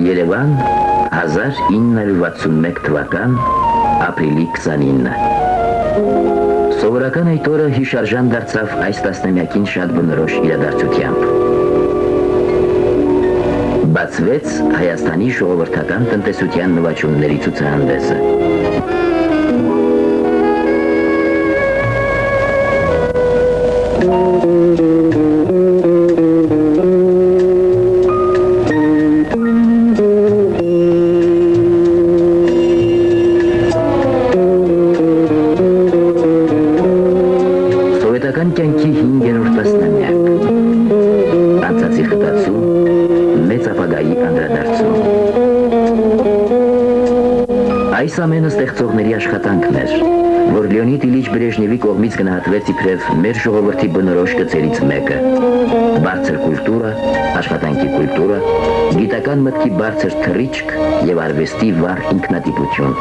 Երևան 1961 թվական ապրիլի 29։ Սովորական այդ օրը հիշարժան դարձավ այս տասնամյակին շատ բնորոշ իրադարձությամբ։ Բացվեց Հայաստանի ժողովրդական տնտեսության նվաճումների ցուցահանդեսը։ Այս ամենը ստեղծողների աշխատանքն էր, որ Լեոնիդ Իլիչ Բրեժնևի կողմից գնահատվեց իբրև մեր ժողովրդի բնորոշ գծերից մեկը՝ բարձր կուլտուրա, աշխատանքի կուլտուրա, գիտական մտքի բարձր թռիչք և արվեստի վառ ինքնատիպություն։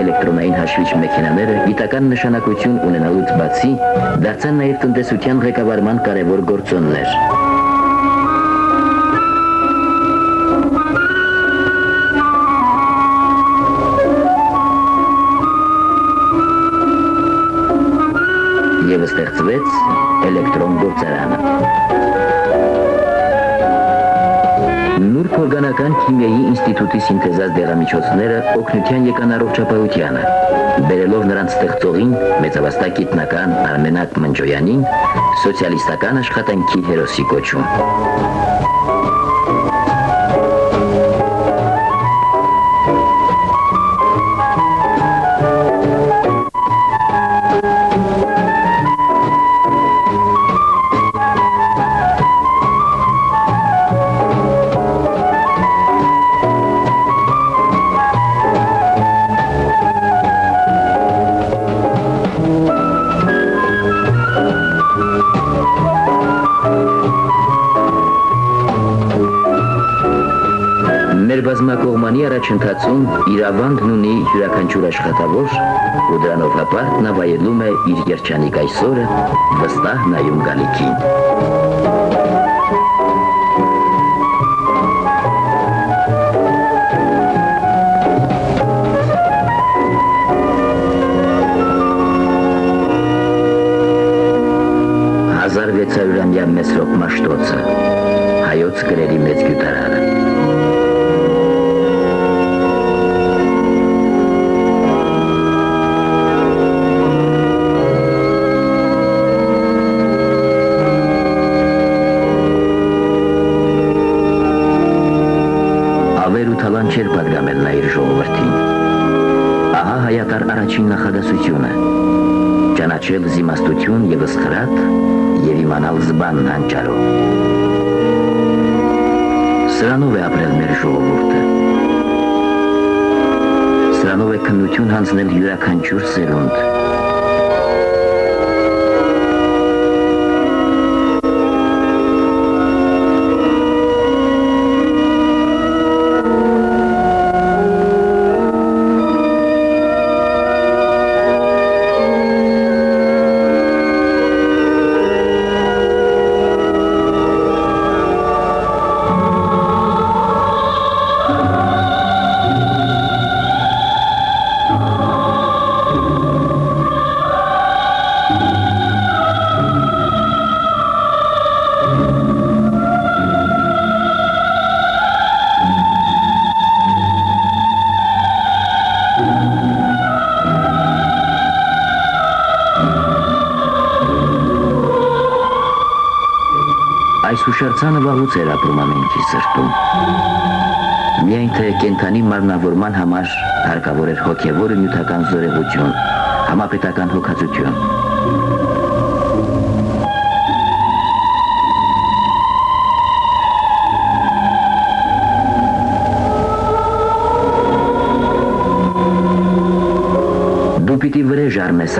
Էլեկտրոնային հաշվիչ մեքենաները գիտական նշանակություն ունենալուց բացի դարձան նաև տնտեսության ղեկավարման կարևոր գործոններ։ Եվ ստեղծվեց էլեկտրոն գործարանը։ Նուրբ օրգանական քիմիայի ինստիտուտի սինթեզած դեղամիջոցները օգնության եկան առողջապահությանը, բերելով նրանց ստեղծողին, մեծավաստակ գիտնական Արմենակ Մնջոյանին, սոցիալիստական աշխատանքի հերոսի կոչում։ Մեր բազմակողմանի առաջընթացում իրավանդն ունի յուրաքանչյուր աշխատավոր ու դրանով հապարտ նա վայելում է իր երջանիկ այսօրը, վստահ նայում գալիքին։ Հազարվեցարյուրամյա Մեսրոպ Մաշտոցը, հայոց գրերի մեծ գյուտարանը։ Չէր պատգամել նա իր ժողովրդին։ Ահա հայատար առաջին նախադասությունը՝ ճանաչել զիմաստություն և ըսխրատ և իմանալ զբանն հանճարով։ Սրանով է ապրել մեր ժողովուրդը։ Սրանով է քննություն հանձնել յուրաքանչյուր սերունդ։ Այս հուշարձանը վաղուց էր ապրում ամենքի սրտում։ Միայն թե կենդանի մարմնավորման համար հարկավոր էր հոգևոր ու նյութական զորեղություն, համապետական հոգացություն։ պիտի վրեժ առնես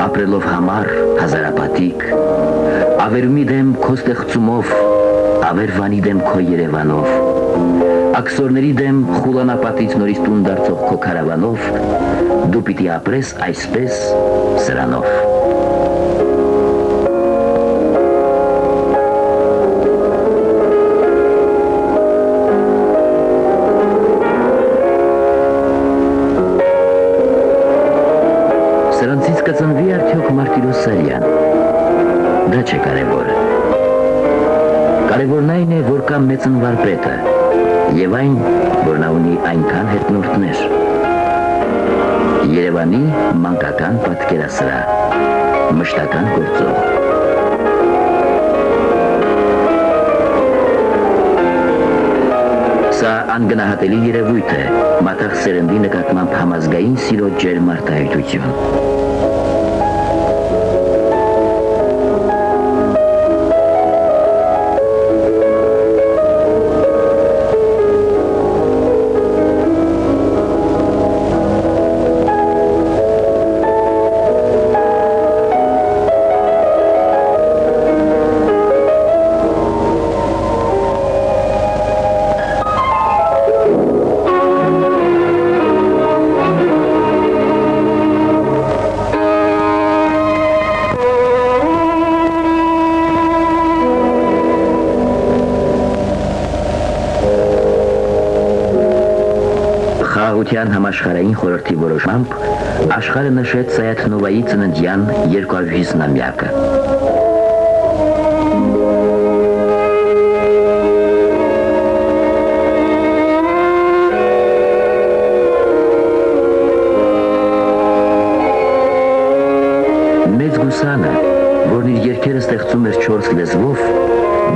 ապրելով համար, հազարապատիկ, ավերումի դեմ քո ստեղծումով, ավերվանի դեմ քո Երևանով, աքսորների դեմ խուլանապատից նորից տուն դարձող քո քարավանով, դու պիտի ապրես այսպես սրանով։ Սրանցից կծնվի արդյոք Մարտիրոս Սարյան։ Դա չէ կարևորը։ Կարևորն այն է, որ կա մեծն վարպետը, և այն, որ նա ունի այնքան հետնորդներ։ Երևանի մանկական պատկերասրահ, մշտական գործող։ Սա անգնահատելի երևույթ է, մատաղ սերնդի նկատմամբ համազգային սիրո ջերմ արտահայտություն։ Խաղաղության համաշխարհային խորհրդի որոշմամբ աշխարհը նշեց Սայաթ-Նովայի ծննդյան 250-ամյակը։ Մեծ գուսանը, որն իր երգերը ստեղծում էր 4 լեզվով,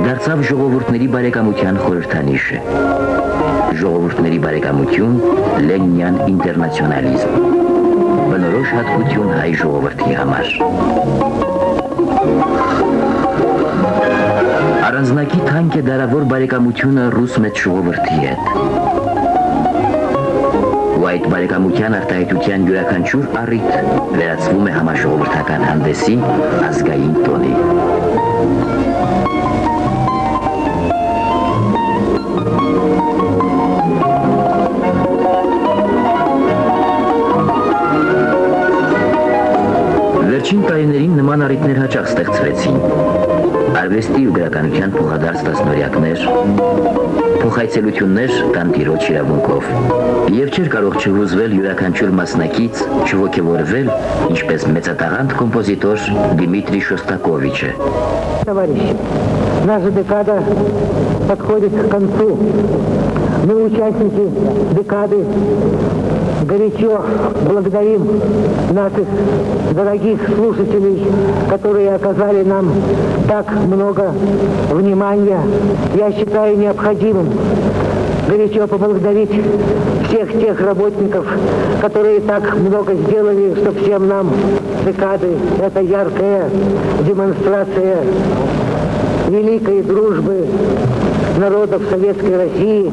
դարձավ ժողովուրդների բարեկամության խորհրդանիշը։ Ժողովուրդների բարեկամություն, Լենինյան ինտերնացիոնալիզմ, բնորոշ հատկություն հայ ժողովրդի համար։ Առանձնակի թանկ է դարավոր բարեկամությունը ռուս մեծ ժողովրդի հետ։ Ու այդ բարեկամության արտահայտության յուրաքանչյուր առիթ վերածվում է համաժողովրդական հանդեսի ազգային տոնի։ Վերջին տարիներին նման առիթներ հաճախ ստեղծվեցին։ Արվեստի ու գրականության փոխադարձ տասնօրյակներ, փոխայցելություններ տանտիրոջ իրավունքով, և չէր կարող չհուզվել յուրաքանչյուր մասնակից, չոգևորվել, ինչպես մեծատաղանդ կոմպոզիտոր Դիմիտրի Շոստակովիչը։ Товарищи, наша декада подходит к концу. Мы, участники декады, горячо благодарим наших дорогих слушателей, которые оказали нам так много внимания. Я считаю необходимым горячо поблагодарить всех тех работников, которые так много сделали, что всем нам декады. Это яркая демонстрация великой дружбы народов Советской России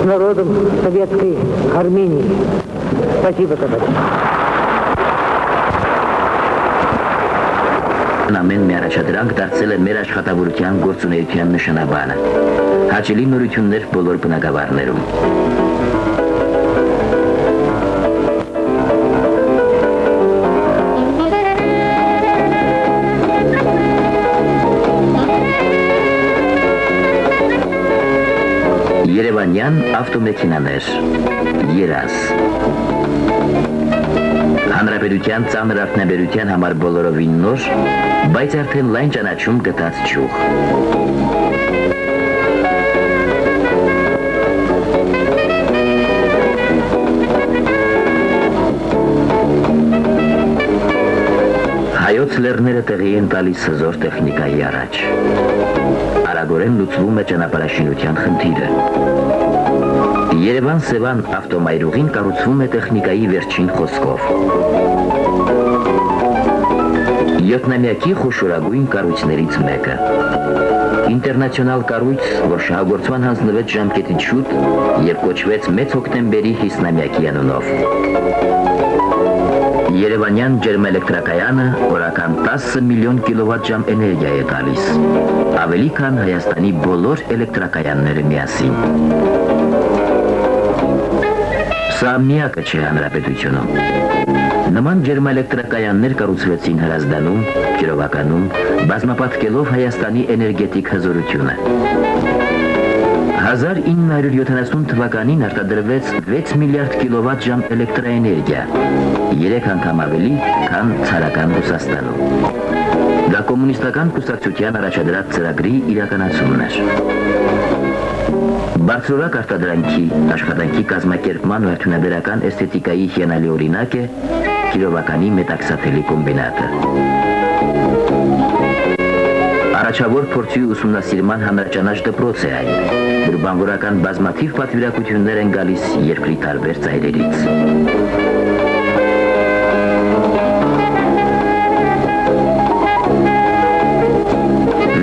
с народом Советской Армении. Спасибо, товарищи. Ամեն մի առաջադրանք դարձել է մեր աշխատավորության գործունեության նշանաբանը։ Հաճելի նորություններ բոլոր բնակավարներում։ Երևանյան ավտոմեքենաներ, երազ։ Հանրապետության ծանր արդյունաբերության համար բոլորովին նոր, բայց արդեն լայն ճանաչում գտած ճյուղ։ Հայոց լեռները տեղի են տալիս հզոր տեխնիկայի առաջ։ Արագորեն լուծվում է ճանապարհաշինության խնդիրը։ Երևան-Սևան ավտոմայրուղին կառուցվում է տեխնիկայի վերջին խոսքով։ 7-ամյակի խոշորագույն կառույցներից մեկը։ Ինտերնացիոնալ կառույց, որ շահագործման հանձնվեց ժամկետից շուտ և կոչվեց Մեծ հոկտեմբերի 50-ամյակի անունով։ Երևանյան ջերմաէլեկտրակայանը օրական 10 միլիոն կիլովատժամ էներգիա է տալիս, ավելի քան Հայաստանի բոլոր էլեկտրակայանները միասին։ Սա միակը չէ հանրապետությունում։ Նման ջերմաէլեկտրակայաններ կառուցվեցին Հրազդանում, Կիրովականում, բազմապատկելով Հայաստանի էներգետիկ հզորությունը։ 1970 թվականին արտադրվեց 6 միլիարդ կիլովատժամ էլեկտրաէներգիա, 3 անգամ ավելի, քան ցարական Ռուսաստանում։ Դա կոմունիստական կուսակցության առաջադրած ծրագրի իրականացումն էր։ Բարձրորակ արտադրանքի, աշխատանքի կազմակերպման ու արդյունաբերական էսթետիկայի հիանալի օրինակ է Կիրովականի մետաքսաթելի կոմբինատը։ Առաջավոր փորձի ուսումնասիրման հանրաճանաչ դպրոց է այն, որ բանվորական բազմաթիվ պատվիրակություններ են գալիս երկրի տարբեր ծայրերից։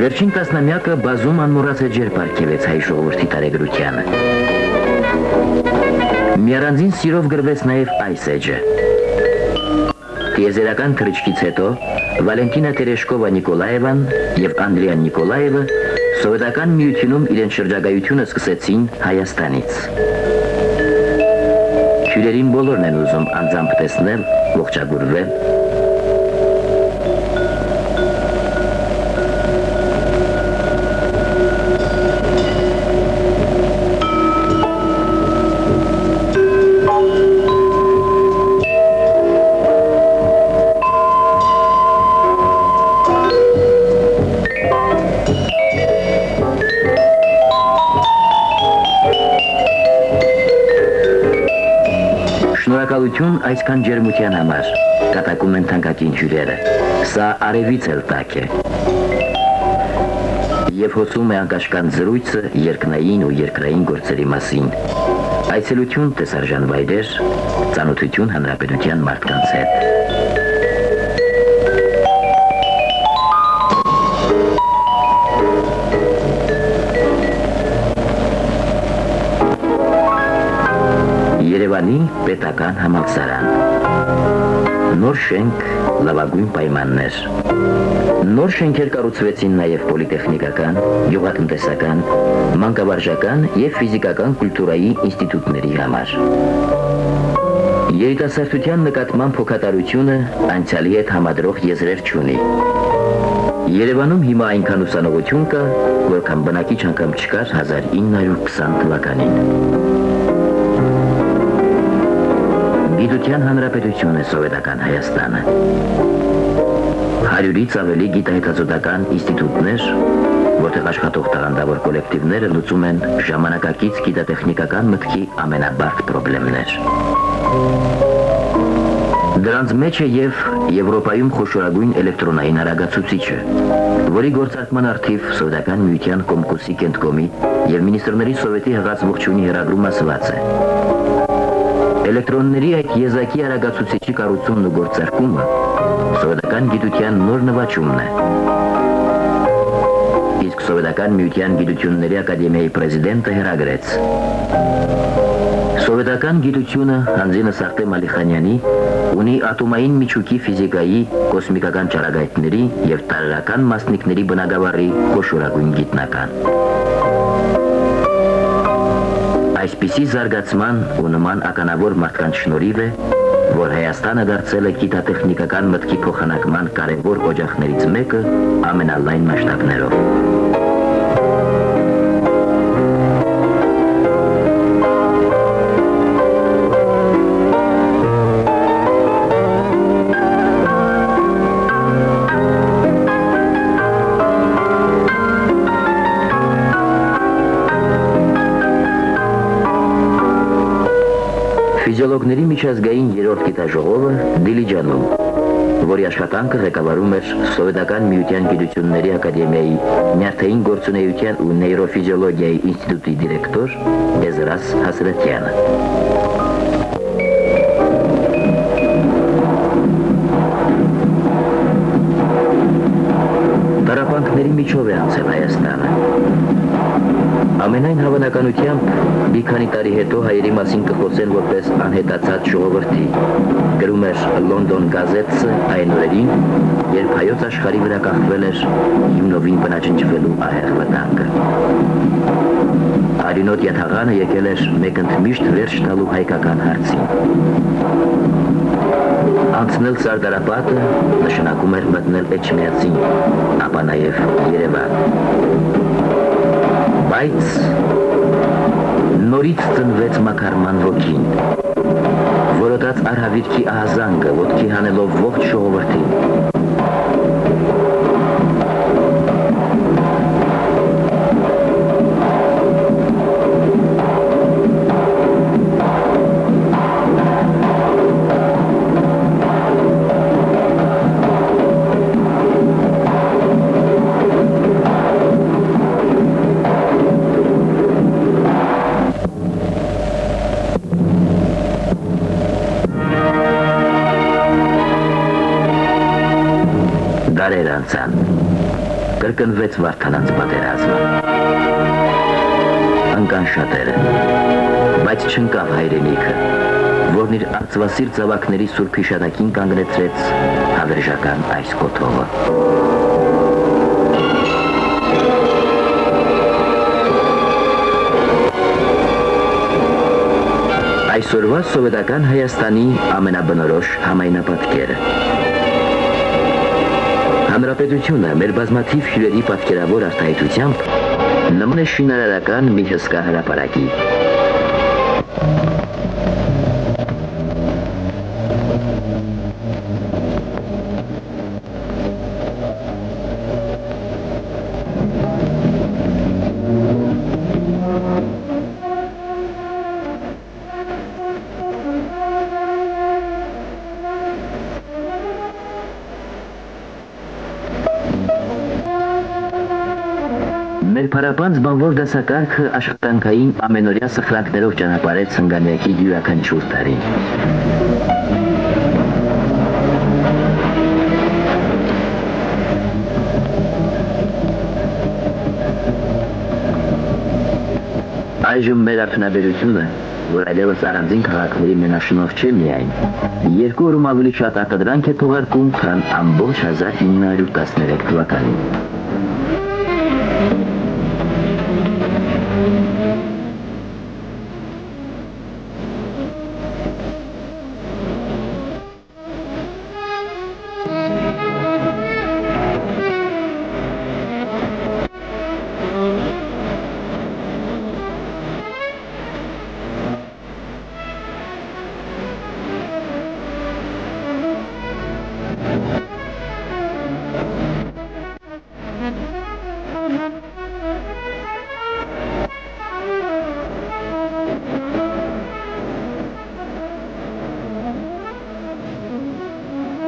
Վերջին տասնամյակը բազում անմոռաց էջեր պարգևեց հայ ժողովրդի տարեգրությանը։ Միառանձին սիրով գրվեց նաև այս էջը։ Տիեզերական թռիչքից հետո Վալենտինա Տերեշկովա Նիկոլաևան եւ Անդրեան Նիկոլաևը Սովետական միությունում իրենց շրջագայությունը սկսեցին Հայաստանից։ Հյուրերին բոլորն են ուզում անձամբ տեսնել, ողջագուրվել։ Շնորհակալություն այսքան ջերմության համար, կատակում են թանկագին հյուրերը, սա արևից էլ տաք է։ Եվ հոսում է անկաշկանդ զրույցը երկնային ու երկրային գործերի մասին։ Այցելություն տեսարժան վայրեր, ծանոթություն հանրապետության մարդկանց հետ։ Երևանի պետական համալսարան։ Նոր շենք, լավագույն պայմաններ։ Նոր շենքեր կառուցվեցին նաև պոլիտեխնիկական, գյուղատնտեսական, մանկավարժական և ֆիզիկական կուլտուրայի ինստիտուտների համար։ Երիտասարդության նկատմամբ հոգատարությունը անցյալի հետ համադրող եզրեր չունի։ Երևանում հիմա այնքան ուսանողություն կա, որքան բնակիչ անգամ չկար 1920 թվականին։ Գիտության հանրապետություն է Սովետական Հայաստանը։ 100-ից ավելի գիտահետազոտական ինստիտուտներ, որտեղ աշխատող տաղանդավոր կոլեկտիվները լուծում են ժամանակակից գիտատեխնիկական մտքի ամենաբարդ պրոբլեմներ։ Դրանց մեջ է և Եվրոպայում խոշորագույն էլեկտրոնային արագացուցիչը, որի գործարկման արդիվ Սովետական միության Կոմկուսի կենտկոմի և մինիստրների Սովետի հղած ողջունի հեռագրում ասված է։ Էլեկտրոնների այդ եզակի արագացուցիչի կառուցումն ու գործարկումը սովետական գիտության նոր նվաճումն է։ Իսկ Սովետական միության գիտությունների ակադեմիայի պրեզիդենտը հրագրեց. Սովետական գիտությունը Հանձինը Սարտեմ Ալիխանյանի ունի ատոմային միջուկի ֆիզիկայի, կոսմիկական ճառագայթների և տարրական մասնիկների բնագավառի խոշորագույն գիտնական։ Այսպիսի զարգացման ու նման ականավոր մարդկանց շնորհիվ է, որ Հայաստանը դարձել է գիտատեխնիկական մտքի փոխանակման կարևոր օջախներից մեկը ամենալայն մասշտաբներով։ Ֆիզիոլոգների միջազգային երրորդ գիտաժողովը Դիլիջանում, որի աշխատանքը ղեկավարում էր Սովետական միության գիտությունների ակադեմիայի նյարդային գործունեության ու նեյրոֆիզիոլոգիայի ինստիտուտի դիրեկտոր Էզրաս Հասրատյանը։ Գյուղերի միջով է անցել Հայաստանը։ Ամենայն հավանականությամբ մի քանի տարի հետո հայերի մասին կխոսեն որպես անհետացած ժողովրդի, գրում էր Լոնդոն գազետը այն օրերին, երբ հայոց աշխարհի վրա կախվել էր հիմնովին բնաջնջվելու ահեղ վտանգը։ Արյունոտ յաթաղանը եկել էր մեկ ընդմիշտ վերջ տալու հայկական հարցին։ Անցնել Սարդարապատը նշանակում էր մտնել Էջմիածին, ապա նաև Երևան։ Բայց նորից ծնվեց Մակարման ոգին, որոտաց արհավիրքի ահազանգը, ոտքի հանելով ողջ ժողովրդին։ Դարեր անցան, կրկնվեց Վարդանանց պատերազմը։ Ընկան շատերը, բայց չընկավ հայրենիքը, որն իր արծվասիր ծավակների սուրբ հիշատակին կանգնեցրեց հավերժական այս կոթողը։ Այսօրվա սովետական Հայաստանի ամենաբնորոշ համայնապատկերը։ Հանրապետությունը մեր բազմաթիվ հյուրերի պատկերավոր արտահայտությամբ նման է շինարարական մի հսկա հրապարակի։ Մեր փարապանց բանվոր դասակարգը աշխատանքային ամենօրյա սխրանքներով ճանապարհեց հնգանյակի յուրաքանչյուր տարի։ Այժմ մեր արդյունաբերությունը, որ այլևս առանձին քաղաքների մենաշնորհ չէ միայն, 2 օրում ավելի շատ արտադրանք է թողարկում, քան ամբողջ 1913 թվականին։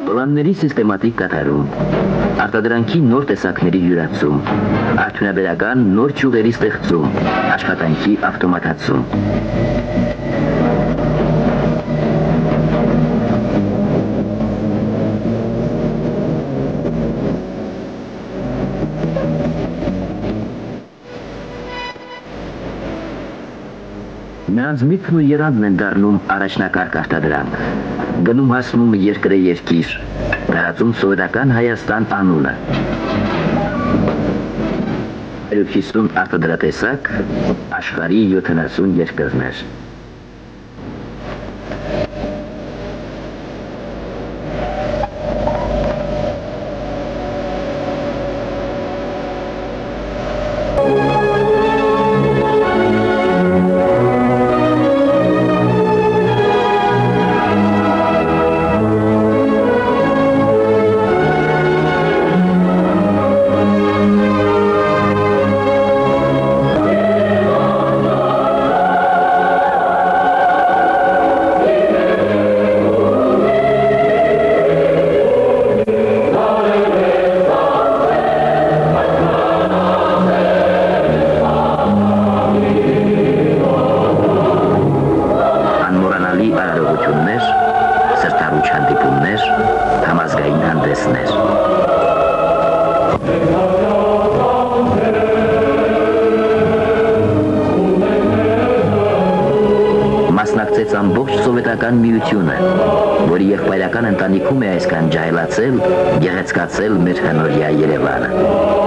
Պլանների սիստեմատիկ կատարում, արտադրանքի նոր տեսակների յուրացում, արդյունաբերական նոր ճյուղերի ստեղծում, աշխատանքի ավտոմատացում։ Նրանց միտքն ու երանդն են դառնում առաջնակարգ արտադրանք, գնում հասնում երկրե երկիր, դարձում սովետական Հայաստան անունը։ 50 արտադրատեսակ, աշխարհի 70 երկրներ։ Սոցիալիստական միությունը, որի եղբայրական ընտանիքում է այսքան ջահելացել, գեղեցկացել մեր հնորյա Երևանը։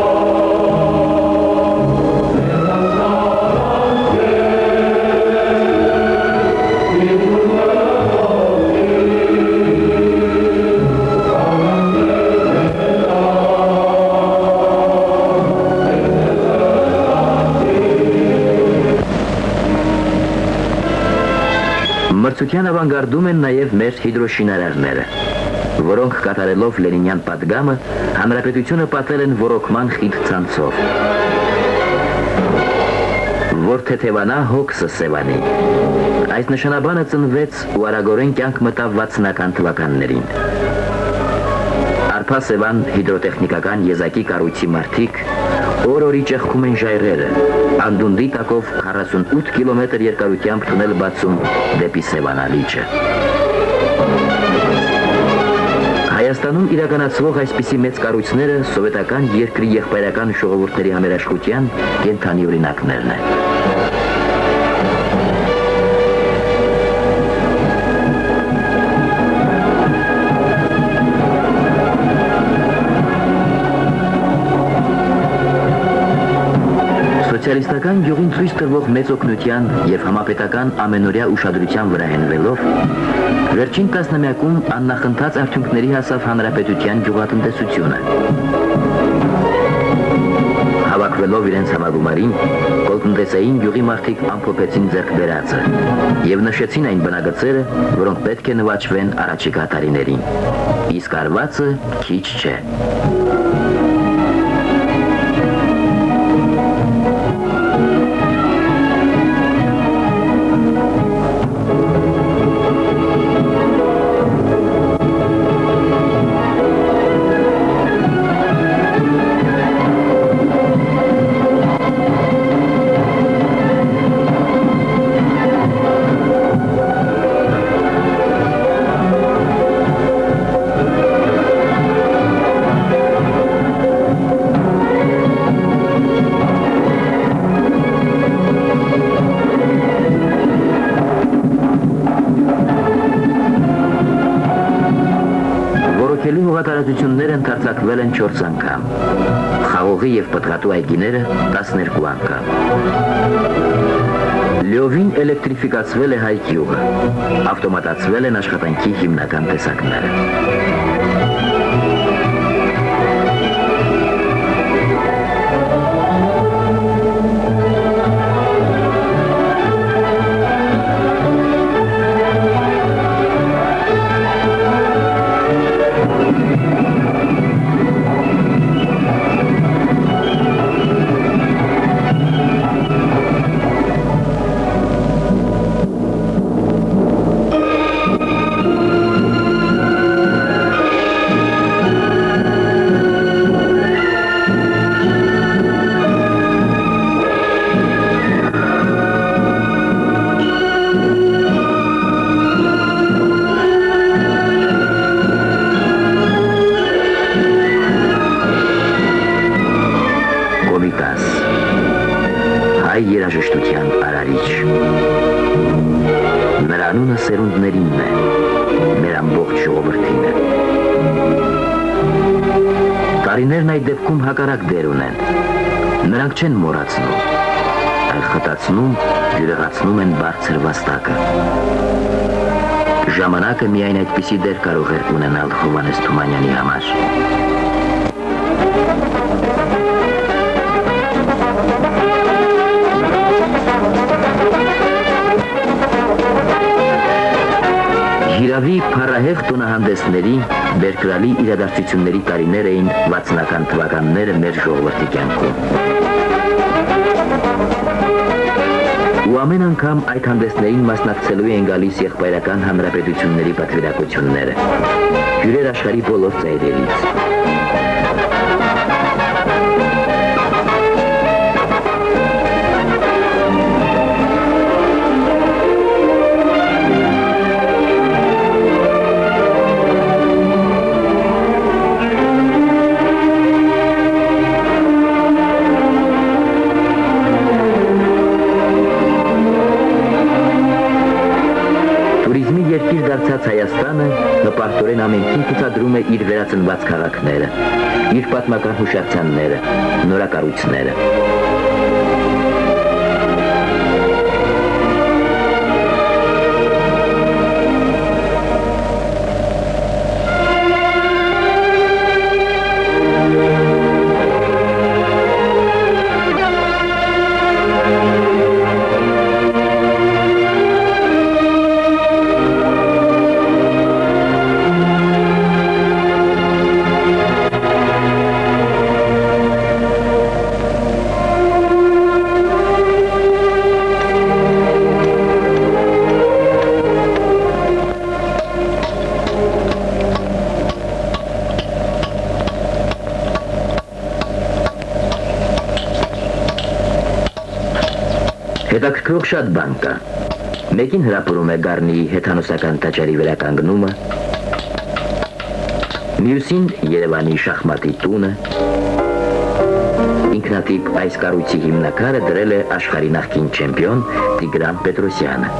Մրցության ավանգարդում են նաև մեր հիդրոշինարարները, որոնք կատարելով Լենինյան պատգամը հանրապետությունը պատել են ոռոգման խիտ ցանցով։ Որ թեթևանա հոգսը սևանի։ Այս նշանաբանը ծնվեց ու արագորեն կյանք մտավ 60-ական թվականներին։ Արփա Սևան հիդրոտեխնիկական եզակի կառույցի մարդիկ օր-օրի ճեղքում են ժայռերը, անդունդի տակով 48 կիլոմետր երկարությամբ թունել բացում դեպի Սևանալիճը։ Հայաստանում իրականացվող այսպիսի մեծ կառույցները սովետական երկրի եղբայրական ժողովուրդների համերաշխության կենդանի օրինակներն են։ Սոցիալիստական գյուղին ցույց տրվող մեծ օգնության եւ համապետական ամենօրյա ուշադրության վրա հենվելով, վերջին տասնամյակում աննախընթաց արդյունքների հասավ հանրապետության գյուղատնտեսությունը։ Հավաքվելով իրենց համագումարին, կոլտնտեսային գյուղի մարդիկ ամփոփեցին ձեռք բերածը եւ նշեցին այն բնագծերը, որոնք պետք է նվաճվեն առաջիկա տարիներին։ Իսկ արվածը քիչ չէ։ Հողատարածությունները ընդարձակվել են 4 անգամ, խաղողի և պտղատու այգիները 12 անգամ։ Լիովին էլեկտրիֆիկացվել է հայ գյուղը, ավտոմատացվել են աշխատանքի հիմնական տեսակները։ Երաժշտության արարիչ։ Նրա անունը սերունդներինն է, մեր ամբողջ ժողովրդին է։ Տարիներն այդ դեպքում հակառակ դեր ունեն։ Նրանք չեն մոռացնում, այլ խտացնում, յուրեղացնում են բարձր վաստակը։ Ժամանակը միայն այդպիսի դեր կարող էր ունենալ Հովհաննես Թումանյանի համար։ Հիրավի փառահեղ տոնահանդեսների, բերկրալի իրադարձությունների տարիներ էին 60-ական թվականները մեր ժողովրդի կյանքում։ Ու ամեն անգամ այդ հանդեսներին մասնակցելու են գալիս եղբայրական հանրապետությունների պատվիրակությունները, հյուրեր աշխարհի բոլոր ծայրերից։ վերածնված քաղաքները, իր պատմական հուշարձանները, նորակառույցները։ Հետաքրքրող շատ բան կա։ Մեկին հրապուրում է Գառնիի հեթանոսական տաճարի վերականգնումը, մյուսին Երևանի շախմատի տունը։ Ինքնատիպ այս կառույցի հիմնաքարը դրել է աշխարհի նախկին չեմպիոն Տիգրան Պետրոսյանը։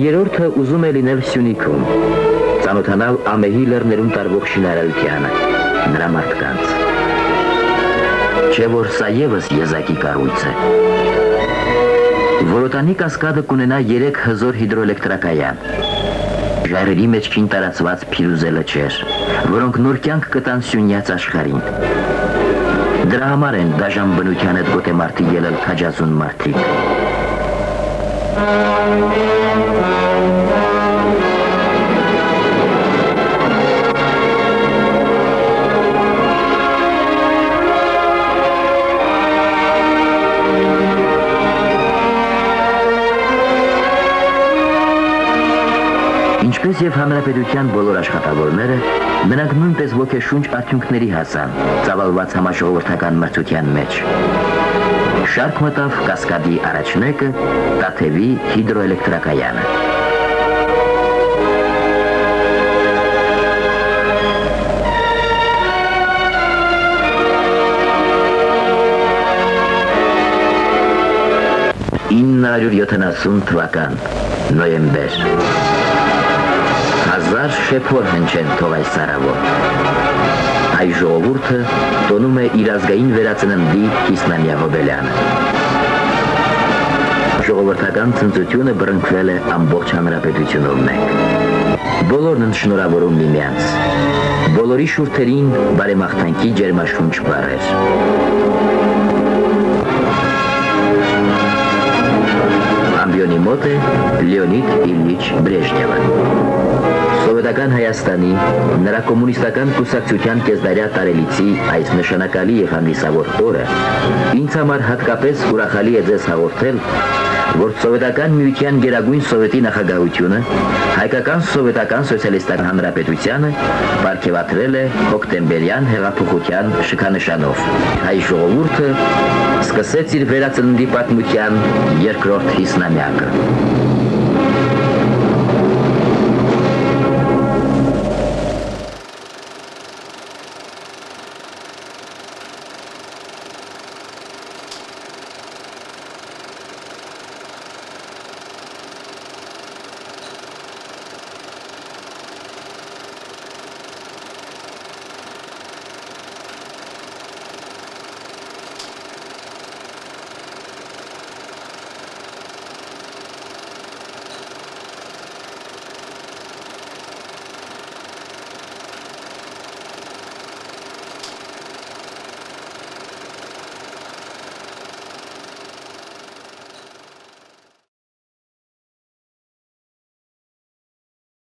Երրորդը ուզում է լինել Սյունիքում, ծանոթանալ Ամեհի լեռներում տարվող շինարարությանը, նրա մարդկանց։ Չէ որ սա ևս եզակի կառույց է։ Որոտանի կասկադը կունենա 3 հզոր հիդրոէլեկտրակայան, ժայռերի մեջքին տարածված փիրուզե լճեր, որոնք նոր կյանք կտան Սյունյաց աշխարհին։ Դրա համար են դաժան բնության հետ գոտեմարտի ելել քաջազուն մարդիկ։ Ինչպես եւ հանրապետության բոլոր աշխատավորները, նրանք նույնպես ոգեշունչ արդյունքների հասան ծավալված համաժողովրդական մրցության մեջ։ Շարք մտավ Կասկադի առաջնեկը Տաթևի հիդրոէլեկտրակայանը։ «970 թվական, նոյեմբեր։ Հազար շեփոր հնչեն թող այս սարավոր։ Հայ ժողովուրդը տոնում է իր ազգային վերածննդի 50-ամյա հոբելյանը։ Ժողովրդական ցնծությունը բռնկվել է ամբողջ հանրապետությունով մեկ։ Բոլորն են շնորհավորում միմյանց։ Բոլորի շուրթերին բարեմաղթանքի ջերմաշունչ բառեր։ Ամբիոնի մոտ է Լեոնիդ Իլիչ Բրեժնևը։ Սովետական Հայաստանի, նրա կոմունիստական կուսակցության կեսդարյա տարելիցի այս նշանակալի եւ հանդիսավոր օրը ինձ համար հատկապես ուրախալի է ձեզ հաղորդել, որ Սովետական միության գերագույն սովետի նախագահությունը հայկական սովետական սոցիալիստական հանրապետությանը պարգևատրել է հոկտեմբերյան հեղափոխության շքանշանով։ Հայ ժողովուրդը սկսեց իր վերածննդի պատմության երկրորդ 50-ամյակը։